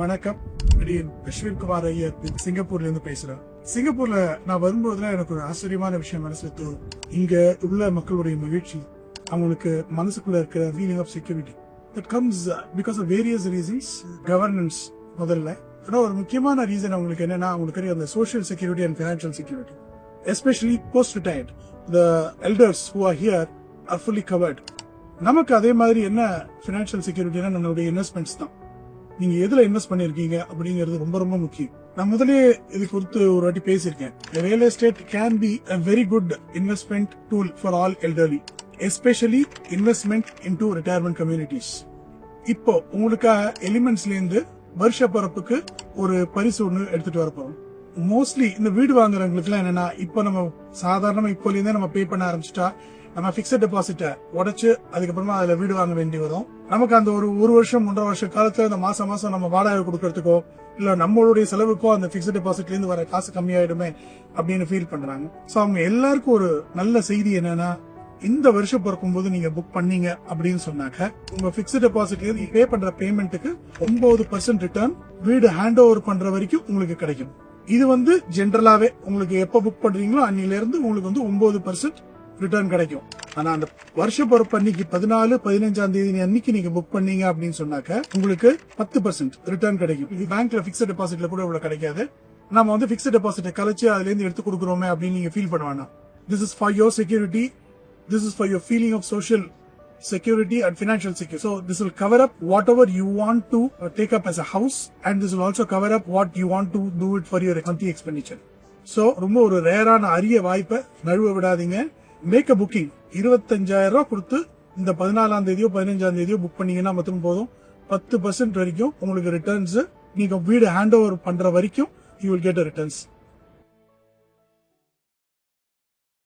வணக்கம். அஸ்வின் குமார் ஐயர் சிங்கப்பூர்ல இருந்து பேசுறேன். சிங்கப்பூர்ல நான் வரும்போதுல எனக்கு ஒரு ஆச்சரியமான விஷயம் மனசுல தோணும். இங்க உள்ள மக்களுடைய மகிழ்ச்சி, அவங்களுக்கு மனசுக்குள்ள இருக்கிற feeling of security that comes because of various reasons. Governance முதல்ல, ஆனா ஒரு முக்கியமான ரீசன் அவங்களுக்கு என்னன்னா, அவங்களுக்கு அந்த social security and financial security, especially post retired the elders who are here are fully covered. நமக்கு அதே மாதிரி என்ன ஃபினான்ஷியல் செக்யூரிட்டினா நம்மளுடைய இன்வெஸ்ட்மெண்ட்ஸ் தான். நீங்க எதுல இன்வெஸ்ட் பண்ணிருக்கீங்க அப்படிங்கிறது ரொம்ப ரொம்ப முக்கியம். நான் முதலே இது குறித்து ஒரு வாட்டி பேசியிருக்கேன். Real estate can be a very good investment tool for all elderly, especially investment into retirement communities. இப்போ உங்களுக்காக எலிமெண்ட்ஸ்ல இருந்து வருஷ பிறப்புக்கு ஒரு பரிசு ஒண்ணு எடுத்துட்டு வரப்போம். மோஸ்ட்லி இந்த வீடு வாங்குறவங்களுக்கு எல்லாம் என்னன்னா, இப்போ நம்ம சாதாரணமா இப்போல இருந்தே நம்ம பே பண்ண ஆரம்பிச்சுட்டா நம்ம பிக்ஸட் டெபாசிட்ட உடைச்சு அதுக்கப்புறமா அதுல வீடு வாங்க வேண்டி வரும். நமக்கு அந்த ஒரு வருஷம் 1.5 வருஷ காலத்துல அந்த மாசம் நம்ம வாடகை கொடுக்கறதுக்கோ இல்ல நம்மளுடைய செலவுக்கோ அந்த பிக்ஸட் டெபாசிட்ல இருந்து வர காசு கம்மியாயிடுமே அப்படின்னு ஃபீல் பண்றாங்க. சோ அவங்க எல்லாருக்கும் ஒரு நல்ல செய்தி என்னன்னா, இந்த வருஷம் பிறக்கும் போது நீங்க புக் பண்ணீங்க அப்படின்னு சொன்னாக்க உங்க பிக்ஸட் டெபாசிட்ல இருந்து பே பண்ற பேமெண்ட்டுக்கு 9% ரிட்டர்ன் வீடு ஹேண்ட் ஓவர் பண்ற வரைக்கும் உங்களுக்கு கிடைக்கும். இது ஜென்ரலாவே உங்களுக்கு எப்ப புக் பண்றீங்களோ அன்னில இருந்து உங்களுக்கு 9% ரிட்டர்ன் கிடைக்கும். ஆனா அந்த வருஷ பிறப்பு அன்னைக்கு 14-15ஆம் தேதி அன்னைக்கு நீங்க புக் பண்ணீங்க அப்படின்னு சொன்னாக்க உங்களுக்கு 10% ரிட்டர்ன் கிடைக்கும். இது பேங்க்ல பிக்ஸட் டெபாசிட்ல கூட இவ்வளவு கிடைக்காது. நம்ம பிக்ஸட் டெபாசிட்டை கழிச்சு அதுல இருந்து எடுத்து கொடுக்குறோமே அப்படின்னு நீங்க ஃபீல் பண்ண வேண்டாம். This is for your security, this is for your feeling of social security and financial security. So this will cover up whatever you want to take up as a house, and this will also cover up what you want to do it for your monthly expenditure. So ரொம்ப ஒரு ரேரான அரிய வாய்ப்பை நழுவ விடாதீங்க. Make a booking. 25,000 ரூபாய் கொடுத்து இந்த 14ஆம் தேதியோ 15ஆம் தேதியோ புக் பண்ணீங்கன்னா மட்டும் போதும். 10% வரைக்கும் உங்களுக்கு ரிட்டர்ன்ஸ், நீங்க வீடு ஹேண்ட் ஓவர் பண்ற வரைக்கும் you will get a returns.